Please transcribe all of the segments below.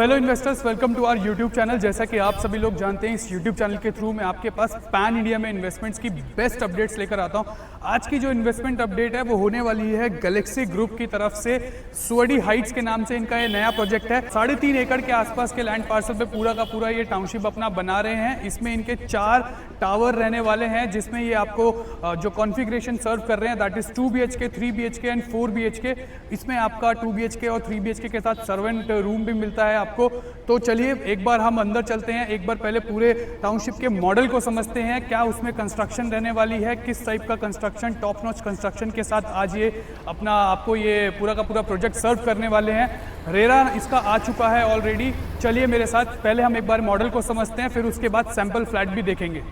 Hello investors, welcome to our YouTube channel. जैसा कि आप सभी लोग जानते हैं, इस यूट्यूब चैनल के थ्रू मैं आपके पास पैन इंडिया में इन्वेस्टमेंट्स की बेस्ट अपडेट्स लेकर आता हूं। आज की जो इन्वेस्टमेंट अपडेट है वो होने वाली है गैलेक्सी ग्रुप की तरफ से। सुअडी हाइट्स के नाम से इनका ये नया प्रोजेक्ट है। 3.5 एकड़ के आसपास के लैंड पार्सल पे पूरा का पूरा ये टाउनशिप अपना बना रहे हैं। इसमें इनके 4 टावर रहने वाले हैं, जिसमें ये आपको जो कॉन्फ़िगरेशन सर्व कर रहे हैं that is 2 BHK, 3 BHK and 4 BHK। इसमें आपका 2 BHK और 3 BHK के साथ सर्वेंट रूम भी मिलता है आपको। तो चलिए एक बार हम अंदर चलते हैं, एक बार पहले पूरे टाउनशिप के मॉडल को समझते हैं, क्या उसमें कंस्ट्रक्शन रहने वाली है, किस टाइप का कंस्ट्रक्शन, टॉप नॉच कंस्ट्रक्शन के साथ आज ये अपना आपको ये पूरा का पूरा प्रोजेक्ट सर्व करने वाले हैं। रेरा इसका आ चुका है ऑलरेडी। चलिए मेरे साथ पहले हम एक बार मॉडल को समझते हैं, फिर उसके बाद सैंपल फ्लैट भी देखेंगे।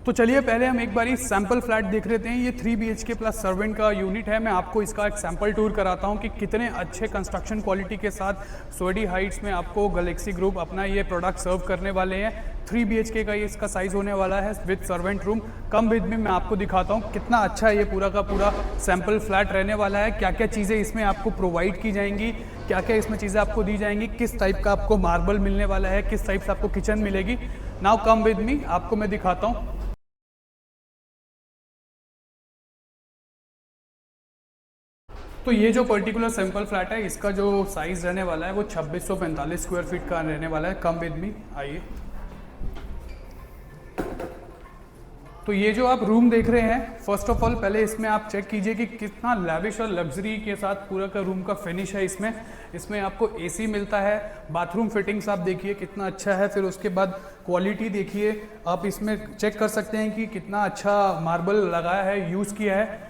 तो चलिए पहले हम एक बारी सैंपल फ्लैट देख लेते हैं। ये 3 BHK प्लस सर्वेंट का यूनिट है। मैं आपको इसका एक सैंपल टूर कराता हूँ कि कितने अच्छे कंस्ट्रक्शन क्वालिटी के साथ सुअडी हाइट्स में आपको गैलेक्सी ग्रुप अपना ये प्रोडक्ट सर्व करने वाले हैं। 3 BHK का ये इसका साइज़ होने वाला है with servant room. Come with में मैं आपको दिखाता हूँ कितना अच्छा ये पूरा का पूरा सैंपल फ्लैट रहने वाला है, क्या क्या चीज़ें इसमें आपको प्रोवाइड की जाएंगी, क्या क्या इसमें चीज़ें आपको दी जाएंगी, किस टाइप का आपको मार्बल मिलने वाला है, किस टाइप से आपको किचन मिलेगी। नाउ कम विद मी, आपको मैं दिखाता हूँ। तो ये जो पर्टिकुलर सैंपल फ्लैट है, इसका जो साइज रहने वाला है वो 2645 स्क्वायर फीट का रहने वाला है। कम विद मी, आइए। तो ये जो आप रूम देख रहे हैं, फर्स्ट ऑफ ऑल पहले इसमें आप चेक कीजिए कि कितना लैविश और लग्जरी के साथ पूरा का रूम का फिनिश है। इसमें आपको एसी मिलता है। बाथरूम फिटिंग्स आप देखिए कितना अच्छा है। फिर उसके बाद क्वालिटी देखिए, आप इसमें चेक कर सकते हैं कि कितना अच्छा मार्बल लगाया है, यूज़ किया है।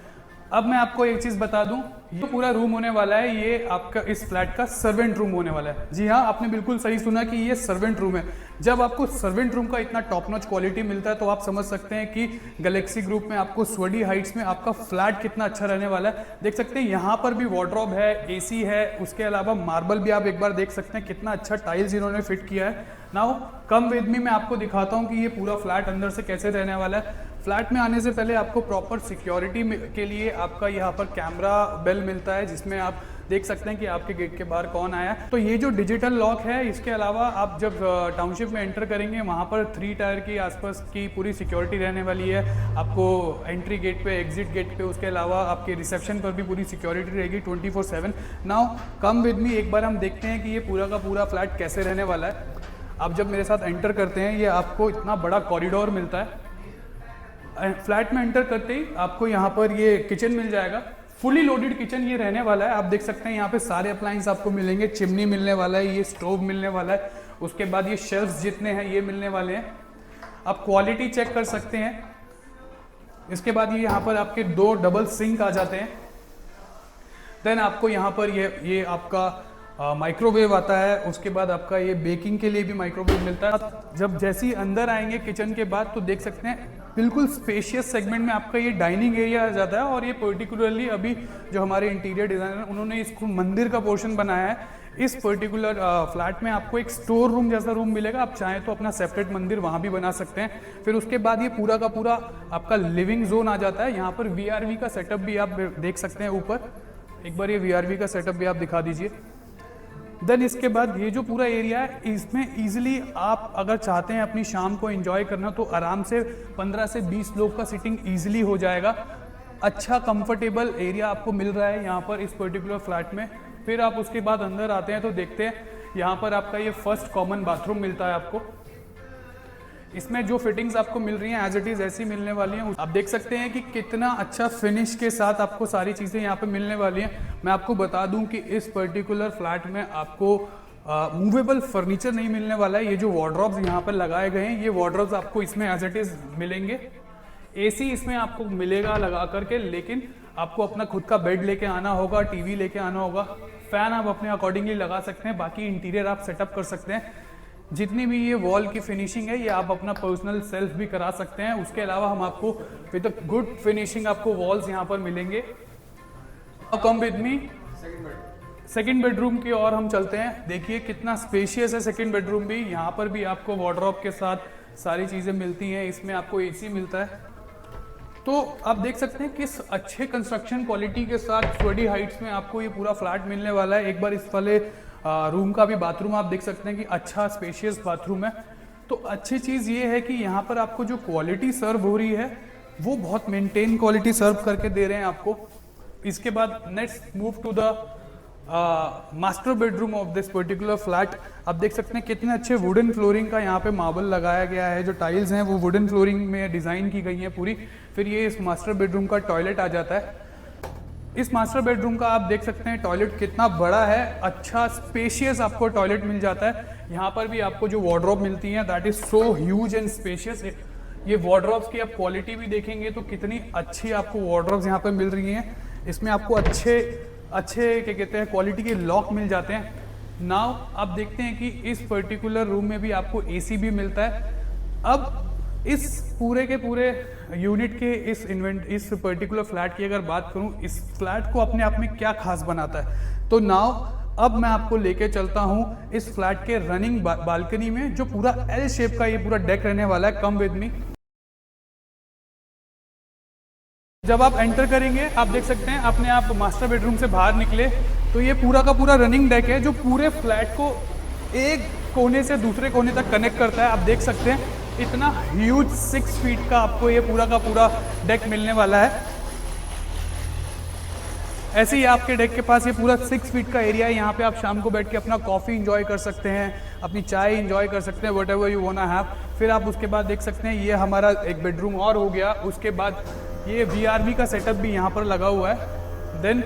अब मैं आपको एक चीज़ बता दूं, ये पूरा रूम होने वाला है, ये आपका इस फ्लैट का सर्वेंट रूम होने वाला है। जी हाँ, आपने बिल्कुल सही सुना कि ये सर्वेंट रूम है। जब आपको सर्वेंट रूम का इतना टॉप नॉच क्वालिटी मिलता है तो आप समझ सकते हैं कि गैलेक्सी ग्रुप में आपको सुअडी हाइट्स में आपका फ्लैट कितना अच्छा रहने वाला है। देख सकते हैं यहाँ पर भी वार्डरोब है, एसी है, उसके अलावा मार्बल भी आप एक बार देख सकते हैं कितना अच्छा टाइल्स इन्होंने फिट किया है। नाउ कम विद मी, मैं आपको दिखाता हूँ कि ये पूरा फ्लैट अंदर से कैसे रहने वाला है। फ्लैट में आने से पहले आपको प्रॉपर सिक्योरिटी के लिए आपका यहाँ पर कैमरा बेल मिलता है, जिसमें आप देख सकते हैं कि आपके गेट के बाहर कौन आया। तो ये जो डिजिटल लॉक है, इसके अलावा आप जब टाउनशिप में एंटर करेंगे वहाँ पर 3 टायर की आसपास की पूरी सिक्योरिटी रहने वाली है। आपको एंट्री गेट पे, एग्जिट गेट पे, उसके अलावा आपके रिसेप्शन पर भी पूरी सिक्योरिटी रहेगी 24/7। नाउ कम विद मी, एक बार हम देखते हैं कि ये पूरा का पूरा फ्लैट कैसे रहने वाला है। आप जब मेरे साथ एंटर करते हैं, ये आपको इतना बड़ा कॉरिडोर मिलता है। फ्लैट में एंटर करते ही आपको यहाँ पर ये किचन मिल जाएगा। फुली लोडेड किचन ये रहने वाला है। आप देख सकते हैं यहाँ पे सारे अप्लायंस आपको मिलेंगे। चिमनी मिलने वाला है, ये स्टोव मिलने वाला है, उसके बाद ये शेल्फ्स जितने हैं ये मिलने वाले हैं। आप क्वालिटी चेक कर सकते हैं। इसके बाद ये यहाँ पर आपके 2 डबल सिंक आ जाते हैं। देन आपको यहाँ पर ये आपका माइक्रोवेव आता है। उसके बाद आपका ये बेकिंग के लिए भी माइक्रोवेव मिलता है। जब जैसे ही अंदर आएंगे किचन के बाद तो देख सकते हैं बिल्कुल स्पेशियस सेगमेंट में आपका ये डाइनिंग एरिया आ जाता है। और ये पर्टिकुलरली अभी जो हमारे इंटीरियर डिजाइनर उन्होंने इसको मंदिर का पोर्शन बनाया है। इस पर्टिकुलर फ्लैट में आपको एक स्टोर रूम जैसा रूम मिलेगा। आप चाहें तो अपना सेपरेट मंदिर वहाँ भी बना सकते हैं। फिर उसके बाद ये पूरा का पूरा आपका लिविंग जोन आ जाता है। यहाँ पर VRV का सेटअप भी आप देख सकते हैं ऊपर। एक बार ये VRV का सेटअप भी आप दिखा दीजिए। देन इसके बाद ये जो पूरा एरिया है, इसमें ईजिली आप अगर चाहते हैं अपनी शाम को एंजॉय करना तो आराम से 15 से 20 लोग का सिटिंग ईजिली हो जाएगा। अच्छा कंफर्टेबल एरिया आपको मिल रहा है यहाँ पर इस पर्टिकुलर फ्लैट में। फिर आप उसके बाद अंदर आते हैं तो देखते हैं यहाँ पर आपका ये फर्स्ट कॉमन बाथरूम मिलता है आपको। इसमें जो फिटिंग्स आपको मिल रही हैं एज इट इज़ ऐसी मिलने वाली हैं। आप देख सकते हैं कि कितना अच्छा फिनिश के साथ आपको सारी चीज़ें यहाँ पे मिलने वाली हैं। मैं आपको बता दूं कि इस पर्टिकुलर फ्लैट में आपको मूवेबल फर्नीचर नहीं मिलने वाला है। ये जो वार्डरोब्स यहाँ पर लगाए गए हैं, ये वार्डरोब्स आपको इसमें एज इट इज़ मिलेंगे। एसी इसमें आपको मिलेगा लगा करके, लेकिन आपको अपना खुद का बेड लेके आना होगा, टीवी लेके आना होगा। फ़ैन आप अपने अकॉर्डिंगली लगा सकते हैं। बाकी इंटीरियर आप सेटअप कर सकते हैं। जितनी भी ये वॉल की फिनिशिंग है ये आप अपना पर्सनल सेल्फ भी करा सकते हैं। उसके अलावा हम आपको विद अ गुड फिनिशिंग आपको वॉल्स यहाँ पर मिलेंगे। Come with me, second bedroom की ओर हम चलते हैं। देखिए कितना स्पेशियस है सेकंड बेडरूम भी। यहाँ पर भी आपको वार्डरोब के साथ सारी चीज़ें मिलती हैं। इसमें आपको एसी मिलता है। तो आप देख सकते हैं किस अच्छे कंस्ट्रक्शन क्वालिटी के साथ स्टडी हाइट्स में आपको ये पूरा फ्लैट मिलने वाला है। एक बार इस वाले रूम का भी बाथरूम आप देख सकते हैं कि अच्छा स्पेशियस बाथरूम है। तो अच्छी चीज़ ये है कि यहाँ पर आपको जो क्वालिटी सर्व हो रही है वो बहुत मेंटेन क्वालिटी सर्व करके दे रहे हैं आपको। इसके बाद next move to the master bedroom of this particular flat. आप देख सकते हैं कितने अच्छे वुडन फ्लोरिंग का यहाँ पे मार्बल लगाया गया है, जो टाइल्स हैं वो वुडन फ्लोरिंग में डिज़ाइन की गई हैं पूरी। फिर ये इस मास्टर बेडरूम का टॉयलेट आ जाता है। इस मास्टर बेडरूम का आप देख सकते हैं टॉयलेट कितना बड़ा है, अच्छा स्पेशियस आपको टॉयलेट मिल जाता है। यहाँ पर भी आपको जो वार्डरोब मिलती है that is so huge and spacious. ये वार्डरोब्स की आप क्वालिटी भी देखेंगे तो कितनी अच्छी आपको वार्डरोब्स यहाँ पर मिल रही हैं। इसमें आपको अच्छे क्या कहते हैं क्वालिटी के लॉक मिल जाते हैं। नाउ आप देखते हैं कि इस पर्टिकुलर रूम में भी आपको एसी भी मिलता है। अब इस पूरे के पूरे यूनिट के इस पर्टिकुलर फ्लैट की अगर बात करूं, इस फ्लैट को अपने आप में क्या खास बनाता है, तो नाउ अब मैं आपको लेके चलता हूं इस फ्लैट के रनिंग बालकनी में, जो पूरा एल शेप का ये पूरा डेक रहने वाला है। Come with me. जब आप एंटर करेंगे आप देख सकते हैं अपने आप मास्टर बेडरूम से बाहर निकले तो ये पूरा का पूरा रनिंग डेक है जो पूरे फ्लैट को एक कोने से दूसरे कोने तक कनेक्ट करता है। आप देख सकते हैं इतना ह्यूज 6 फीट का आपको ये पूरा का पूरा डेक मिलने वाला है। ऐसे ही आपके डेक के पास ये पूरा 6 फीट का एरिया है। यहाँ पे आप शाम को बैठ के अपना कॉफ़ी इंजॉय कर सकते हैं, अपनी चाय इंजॉय कर सकते हैं, whatever you want to have. फिर आप उसके बाद देख सकते हैं ये हमारा एक बेडरूम और हो गया। उसके बाद ये VRV का सेटअप भी यहाँ पर लगा हुआ है। देन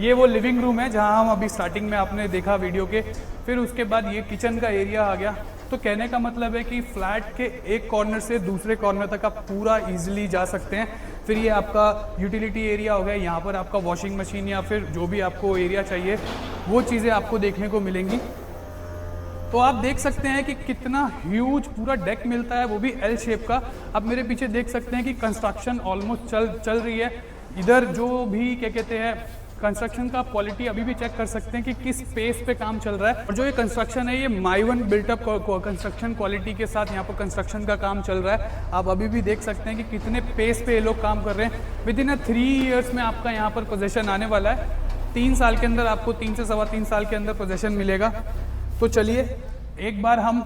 ये वो लिविंग रूम है जहाँ हम अभी स्टार्टिंग में आपने देखा वीडियो के। फिर उसके बाद ये किचन का एरिया आ गया। तो कहने का मतलब है कि फ्लैट के एक कॉर्नर से दूसरे कॉर्नर तक आप पूरा इजीली जा सकते हैं। फिर ये आपका यूटिलिटी एरिया हो गया, यहाँ पर आपका वॉशिंग मशीन या फिर जो भी आपको एरिया चाहिए वो चीज़ें आपको देखने को मिलेंगी। तो आप देख सकते हैं कि कितना ह्यूज पूरा डेक मिलता है, वो भी एल शेप का। अब मेरे पीछे देख सकते हैं कि कंस्ट्रक्शन ऑलमोस्ट चल रही है। इधर जो भी क्या कहते हैं कंस्ट्रक्शन का क्वालिटी अभी भी चेक कर सकते हैं कि किस पेस पे काम चल रहा है। और जो ये कंस्ट्रक्शन है ये माइवन बिल्टअप कंस्ट्रक्शन क्वालिटी के साथ यहाँ पर कंस्ट्रक्शन का काम चल रहा है। आप अभी भी देख सकते हैं कि कितने पेस पे ये लोग काम कर रहे हैं। विद इन 3 ईयर्स में आपका यहाँ पर पोजेशन आने वाला है। 3 साल के अंदर आपको 3 से सवा 3 साल के अंदर पोजेशन मिलेगा। तो चलिए एक बार हम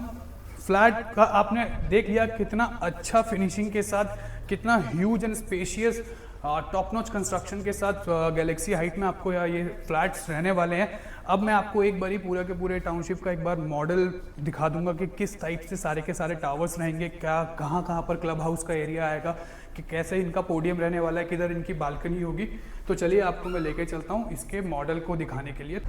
फ्लैट का आपने देख लिया कितना अच्छा फिनिशिंग के साथ, कितना huge and spacious top notch construction के साथ गैलेक्सी हाइट में आपको ये फ्लैट्स रहने वाले हैं। अब मैं आपको एक बारी पूरा के पूरे टाउनशिप का एक बार मॉडल दिखा दूंगा कि किस टाइप से सारे के सारे टावर्स रहेंगे, क्या कहाँ पर क्लब हाउस का एरिया आएगा, कि कैसे इनका पोडियम रहने वाला है, किधर इनकी बालकनी होगी। तो चलिए आपको मैं लेके चलता हूँ इसके मॉडल को दिखाने के लिए।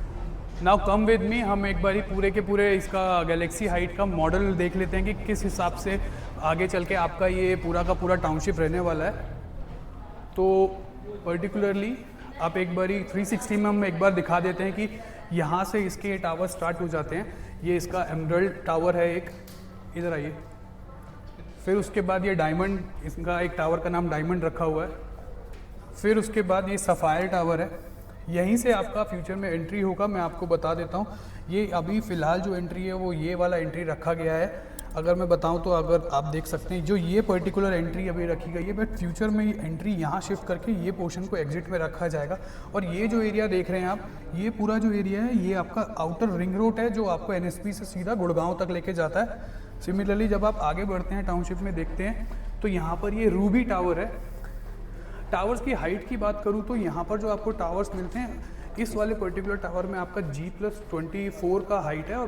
नाउ कम विद मी, हम एक बारी पूरे के पूरे इसका गैलेक्सी हाइट का मॉडल देख लेते हैं कि किस हिसाब से आगे चल के आपका ये पूरा का पूरा टाउनशिप रहने वाला है। तो पर्टिकुलरली आप एक बारी 360 में हम एक बार दिखा देते हैं कि यहाँ से इसके टावर स्टार्ट हो जाते हैं। ये इसका एमरल्ड टावर है एक, इधर आइए। फिर उसके बाद ये डायमंड, इसका एक टावर का नाम डायमंड रखा हुआ है। फिर उसके बाद ये सफ़ायर टावर है। यहीं से आपका फ्यूचर में एंट्री होगा, मैं आपको बता देता हूँ। ये अभी फ़िलहाल जो एंट्री है वो ये वाला एंट्री रखा गया है। अगर मैं बताऊं तो अगर आप देख सकते हैं जो ये पर्टिकुलर एंट्री अभी रखी गई है, बट फ्यूचर में ये एंट्री यहाँ शिफ्ट करके ये पोर्शन को एग्जिट में रखा जाएगा। और ये जो एरिया देख रहे हैं आप, ये पूरा जो एरिया है ये आपका आउटर रिंग रोड है जो आपको NSP से सीधा गुड़गांव तक लेके जाता है। सिमिलरली जब आप आगे बढ़ते हैं टाउनशिप में देखते हैं तो यहाँ पर ये रूबी टावर है। टावर्स की हाइट की बात करूँ तो यहाँ पर जो आपको टावर्स मिलते हैं, इस वाले पर्टिकुलर टावर में आपका G+24 का हाइट है और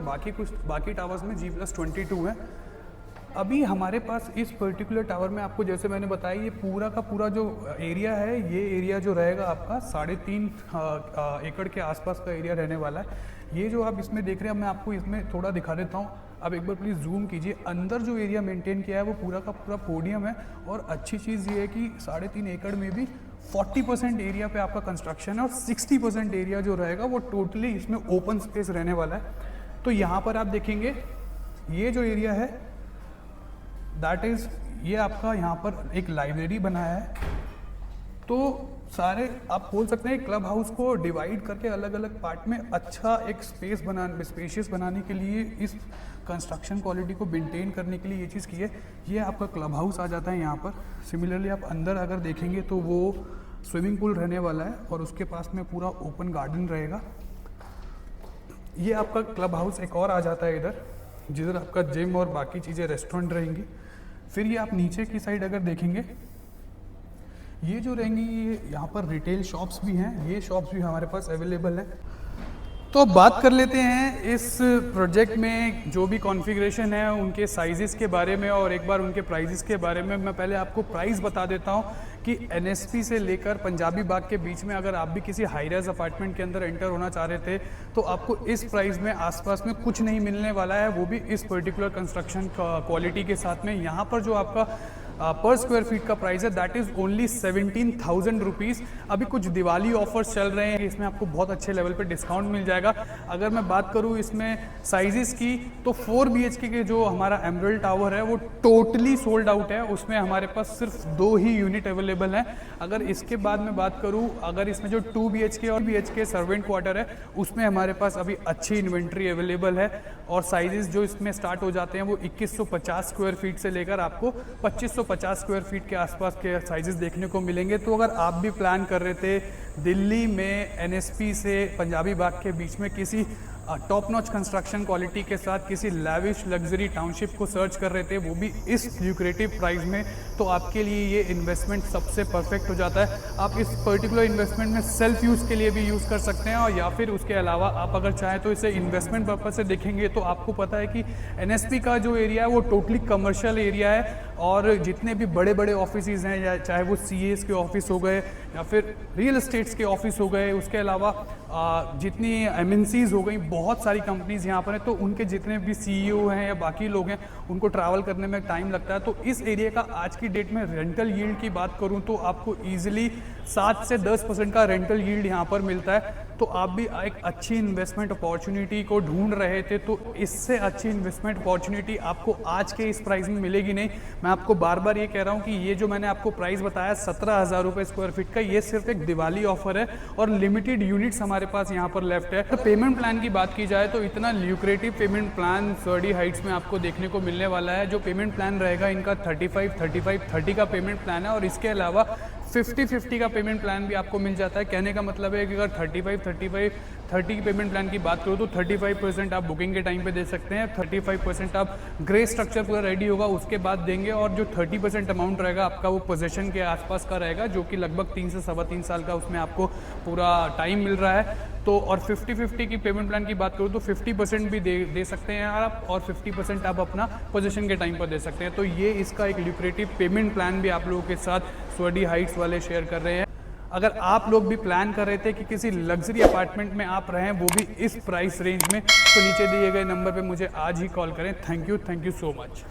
बाकी टावर्स में G+22 है। अभी हमारे पास इस पर्टिकुलर टावर में आपको जैसे मैंने बताया ये पूरा का पूरा जो एरिया है, ये एरिया जो रहेगा आपका 3.5 एकड़ के आसपास का एरिया रहने वाला है। ये जो आप इसमें देख रहे हैं, मैं आपको इसमें थोड़ा दिखा देता हूँ। अब एक बार प्लीज़ जूम कीजिए। अंदर जो एरिया मेंटेन किया है वो पूरा का पूरा पोडियम है। और अच्छी चीज़ ये है कि 3.5 एकड़ में भी 40% एरिया पे आपका कंस्ट्रक्शन है और 60% एरिया जो रहेगा वो टोटली इसमें ओपन स्पेस रहने वाला है। तो यहाँ पर आप देखेंगे ये जो एरिया है दैट इज़, ये आपका यहाँ पर एक लाइब्रेरी बनाया है। तो सारे आप बोल सकते हैं क्लब हाउस को डिवाइड करके अलग अलग पार्ट में अच्छा एक स्पेशियस बनाने के लिए इस कंस्ट्रक्शन क्वालिटी को मेंटेन करने के लिए ये चीज़ की है। ये आपका क्लब हाउस आ जाता है यहाँ पर। सिमिलरली आप अंदर अगर देखेंगे तो वो स्विमिंग पूल रहने वाला है और उसके पास में पूरा ओपन गार्डन रहेगा। ये आपका क्लब हाउस एक और आ जाता है इधर, जिधर आपका जिम और बाकी चीज़ें रेस्टोरेंट रहेंगी। फिर ये आप नीचे की साइड अगर देखेंगे, ये जो रहेंगी ये यहाँ पर रिटेल शॉप्स भी हैं, ये शॉप्स भी हमारे पास अवेलेबल है। तो अब बात कर लेते हैं इस प्रोजेक्ट में जो भी कॉन्फ़िगरेशन है उनके साइजेस के बारे में और एक बार उनके प्राइजेस के बारे में। मैं पहले आपको प्राइस बता देता हूँ कि NSP से लेकर पंजाबी बाग के बीच में अगर आप भी किसी हाई राइज अपार्टमेंट के अंदर एंटर होना चाह रहे थे तो आपको इस प्राइस में आसपास में कुछ नहीं मिलने वाला है, वो भी इस पर्टिकुलर कंस्ट्रक्शन क्वालिटी के साथ में। यहाँ पर जो आपका पर स्क्वायर फीट का प्राइस है दैट इज़ ओनली 17,000 रुपीज़। अभी कुछ दिवाली ऑफर्स चल रहे हैं, इसमें आपको बहुत अच्छे लेवल पे डिस्काउंट मिल जाएगा। अगर मैं बात करूँ इसमें साइजेस की तो 4 BHK के जो हमारा एमरल्ड टावर है वो टोटली सोल्ड आउट है, उसमें हमारे पास सिर्फ 2 ही यूनिट अवेलेबल हैं। अगर इसके बाद मैं बात करूँ, अगर इसमें जो 2 BHK और BHK सर्वेंट क्वार्टर है उसमें हमारे पास अभी अच्छी इन्वेंट्री अवेलेबल है और साइजेस जो इसमें स्टार्ट हो जाते हैं वो 2150 स्क्वायर फीट से लेकर आपको 2550 स्क्वायर फीट के आसपास के साइजेस देखने को मिलेंगे। तो अगर आप भी प्लान कर रहे थे दिल्ली में NSP से पंजाबी बाग के बीच में किसी टॉप नॉच कंस्ट्रक्शन क्वालिटी के साथ किसी लैविश लग्जरी टाउनशिप को सर्च कर रहे थे, वो भी इस ल्यूक्रेटिव प्राइस में, तो आपके लिए ये इन्वेस्टमेंट सबसे परफेक्ट हो जाता है। आप इस पर्टिकुलर इन्वेस्टमेंट में सेल्फ यूज़ के लिए भी यूज़ कर सकते हैं और या फिर उसके अलावा आप अगर चाहें तो इसे इन्वेस्टमेंट पर्पज से देखेंगे तो आपको पता है कि NSP का जो एरिया है वो टोटली कमर्शियल एरिया है और जितने भी बड़े बड़े ऑफिसेज हैं, या चाहे वो CAs के ऑफिस हो गए या फिर रियल एस्टेट्स के ऑफिस हो गए, उसके अलावा जितनी MNCs हो गई, बहुत सारी कंपनीज यहाँ पर हैं, तो उनके जितने भी CEO हैं या बाकी लोग हैं उनको ट्रैवल करने में टाइम लगता है। तो इस एरिया का आज की डेट में रेंटल यील्ड की बात करूँ तो आपको ईजिली 7 से 10% का रेंटल यील्ड यहाँ पर मिलता है। तो आप भी एक अच्छी इन्वेस्टमेंट अपॉर्चुनिटी को ढूंढ रहे थे तो इससे अच्छी इन्वेस्टमेंट अपॉर्चुनिटी आपको आज के इस प्राइस में मिलेगी नहीं। मैं आपको बार बार ये कह रहा हूँ कि ये जो मैंने आपको प्राइस बताया 17,000 रुपये स्क्वायर फीट का, ये सिर्फ एक दिवाली ऑफर है और लिमिटेड यूनिट्स हमारे पास यहाँ पर लेफ्ट है। तो पेमेंट प्लान की बात की जाए तो इतना ल्यूक्रेटिव पेमेंट प्लान सर्डी हाइट्स में आपको देखने को मिलने वाला है। जो पेमेंट प्लान रहेगा इनका 35-35-30 का पेमेंट प्लान है और इसके अलावा 50-50 का पेमेंट प्लान भी आपको मिल जाता है। कहने का मतलब है कि अगर 35-35-30 की पेमेंट प्लान की बात करो तो 35% आप बुकिंग के टाइम पे दे सकते हैं, 35% आप ग्रे स्ट्रक्चर पूरा रेडी होगा उसके बाद देंगे और जो 30% अमाउंट रहेगा आपका वो पोजेशन के आसपास का रहेगा, जो कि लगभग 3 से 3.25 साल का उसमें आपको पूरा टाइम मिल रहा है। तो और 50-50 की पेमेंट प्लान की बात करूँ तो 50% भी दे सकते हैं आप और 50% आप अपना पोजीशन के टाइम पर दे सकते हैं। तो ये इसका एक ल्यूक्रेटिव पेमेंट प्लान भी आप लोगों के साथ सर्डी हाइट्स वाले शेयर कर रहे हैं। अगर आप लोग भी प्लान कर रहे थे कि किसी लग्जरी अपार्टमेंट में आप रहें वो भी इस प्राइस रेंज में, तो नीचे दिए गए नंबर पे मुझे आज ही कॉल करें। Thank you so much.